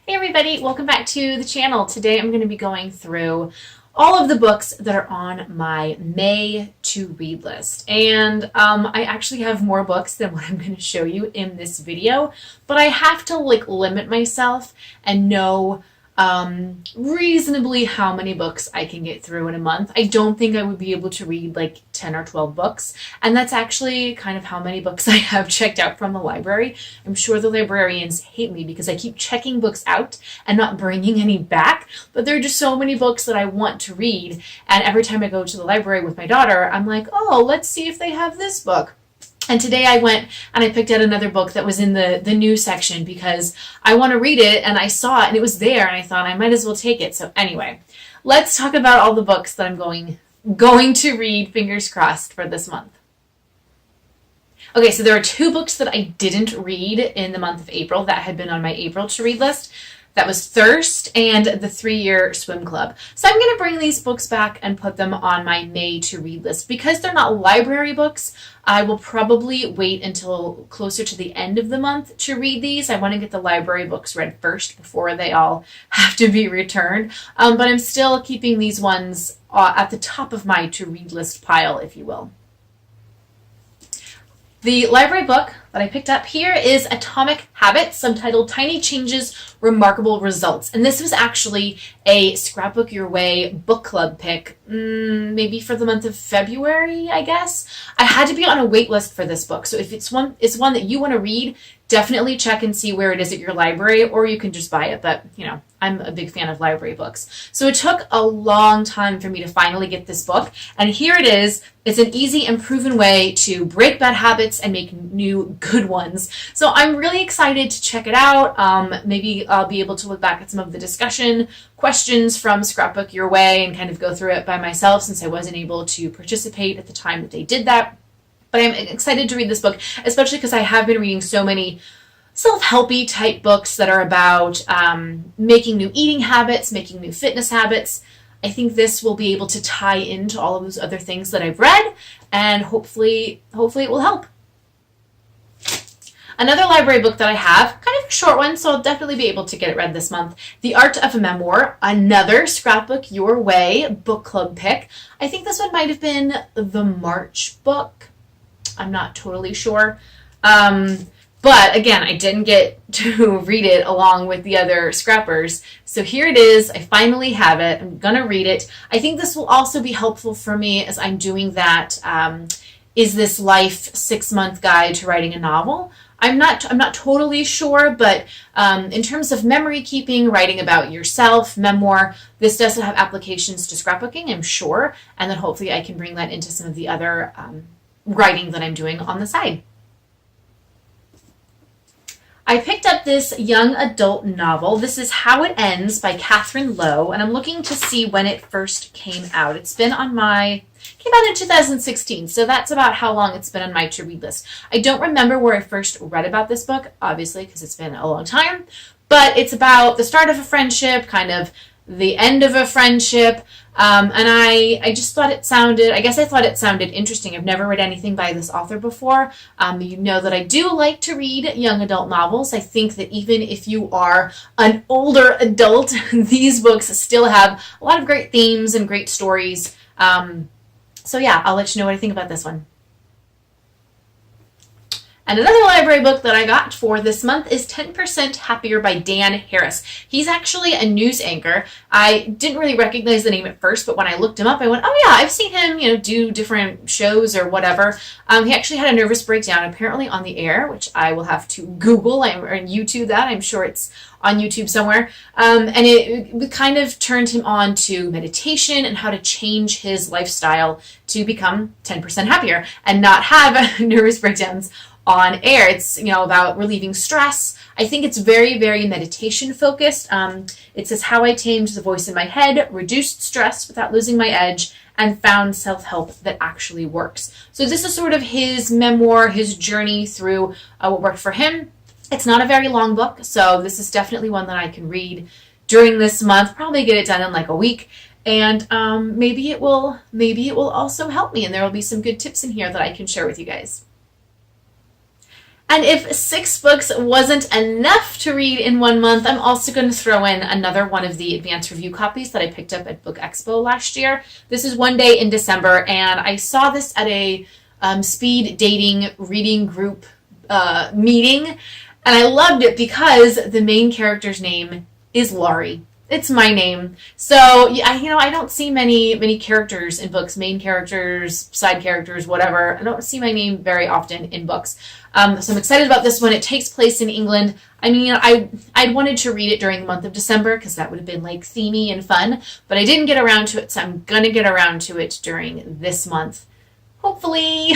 Hey everybody, welcome back to the channel. Today I'm going to be going through all of the books that are on my May to read list. And I actually have more books than what I'm going to show you in this video, but I have to limit myself and know reasonably how many books I can get through in a month. I don't think I would be able to read 10 or 12 books, and that's actually kind of how many books I have checked out from the library. I'm sure the librarians hate me because I keep checking books out and not bringing any back, but there are just so many books that I want to read, and every time I go to the library with my daughter, I'm like, oh, let's see if they have this book. And today I went and I picked out another book that was in the new section because I want to read it, and I saw it and it was there and I thought I might as well take it. So anyway, let's talk about all the books that I'm going to read, fingers crossed, for this month. Okay, so there are two books that I didn't read in the month of April that had been on my April to read list. That was Thirst and The 3-Year Swim Club. So I'm going to bring these books back and put them on my May to read list. Because they're not library books, I will probably wait until closer to the end of the month to read these. I want to get the library books read first before they all have to be returned. But I'm still keeping these ones at the top of my to read list pile, if you will. The library book that I picked up here is Atomic Habits, subtitled Tiny Changes, Remarkable Results. And this was actually a Scrapbook Your Way book club pick, maybe for the month of February, I guess. I had to be on a wait list for this book. So if it's one that you want to read, definitely check and see where it is at your library, or you can just buy it. But, I'm a big fan of library books. So it took a long time for me to finally get this book. And here it is. It's an easy and proven way to break bad habits and make new good ones. So I'm really excited to check it out. Maybe I'll be able to look back at some of the discussion questions from Scrapbook Your Way and kind of go through it by myself, since I wasn't able to participate at the time that they did that. But I'm excited to read this book, especially because I have been reading so many self-helpy type books that are about making new eating habits, making new fitness habits. I think this will be able to tie into all of those other things that I've read, and hopefully it will help. Another library book that I have, kind of a short one, so I'll definitely be able to get it read this month. The Art of Memoir, another Scrapbook Your Way book club pick. I think this one might have been the March book. I'm not totally sure. But again, I didn't get to read it along with the other scrappers. So here it is. I finally have it. I'm going to read it. I think this will also be helpful for me as I'm doing that Is This Life 6-month guide to writing a novel. I'm not totally sure, but in terms of memory keeping, writing about yourself, memoir, this does have applications to scrapbooking, I'm sure. And then hopefully I can bring that into some of the other writing that I'm doing on the side. I picked up this young adult novel. This is How It Ends by Catherine Lowe, and I'm looking to see when it first came out. Came out in 2016, so that's about how long it's been on my to-read list. I don't remember where I first read about this book, obviously, because it's been a long time, but it's about the start of a friendship, kind of the end of a friendship, and I just thought I thought it sounded interesting. I've never read anything by this author before. You know that I do like to read young adult novels. I think that even if you are an older adult, these books still have a lot of great themes and great stories. So yeah, I'll let you know what I think about this one. And another library book that I got for this month is 10% Happier by Dan Harris. He's actually a news anchor. I didn't really recognize the name at first, but when I looked him up, I went, oh yeah, I've seen him, do different shows or whatever. He actually had a nervous breakdown apparently on the air, which I will have to Google or YouTube that. I'm sure it's on YouTube somewhere. And it kind of turned him on to meditation and how to change his lifestyle to become 10% happier and not have nervous breakdowns on air. It's, about relieving stress. I think it's very, very meditation focused. It says how I tamed the voice in my head, reduced stress without losing my edge, and found self-help that actually works. So this is sort of his memoir, his journey through what worked for him. It's not a very long book, so this is definitely one that I can read during this month, probably get it done in a week. And maybe it will also help me, and there will be some good tips in here that I can share with you guys. And if 6 books wasn't enough to read in 1 month, I'm also going to throw in another one of the advanced review copies that I picked up at Book Expo last year. This is one day in December, and I saw this at a speed dating reading group meeting, and I loved it because the main character's name is Laurie. It's my name. So, yeah, I don't see many characters in books, main characters, side characters, whatever. I don't see my name very often in books. So I'm excited about this one. It takes place in England. I mean, I wanted to read it during the month of December because that would have been like themey and fun, but I didn't get around to it, so I'm going to get around to it during this month. Hopefully.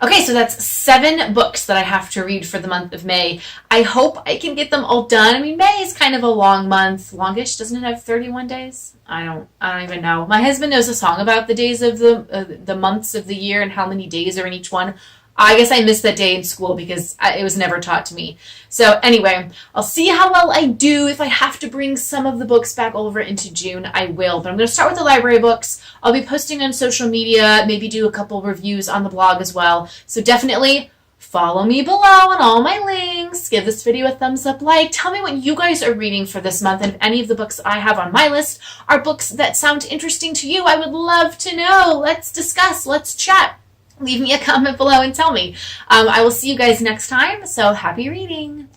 Okay, so that's 7 books that I have to read for the month of May. I hope I can get them all done. I mean, May is kind of a long month. Longish, doesn't it have 31 days? I don't even know. My husband knows a song about the days of the months of the year and how many days are in each one. I guess I missed that day in school because it was never taught to me. So anyway, I'll see how well I do. If I have to bring some of the books back over into June, I will. But I'm going to start with the library books. I'll be posting on social media, maybe do a couple reviews on the blog as well. So definitely follow me below on all my links. Give this video a thumbs up, like. Tell me what you guys are reading for this month. And if any of the books I have on my list are books that sound interesting to you, I would love to know. Let's discuss. Let's chat. Leave me a comment below and tell me. I will see you guys next time, so happy reading!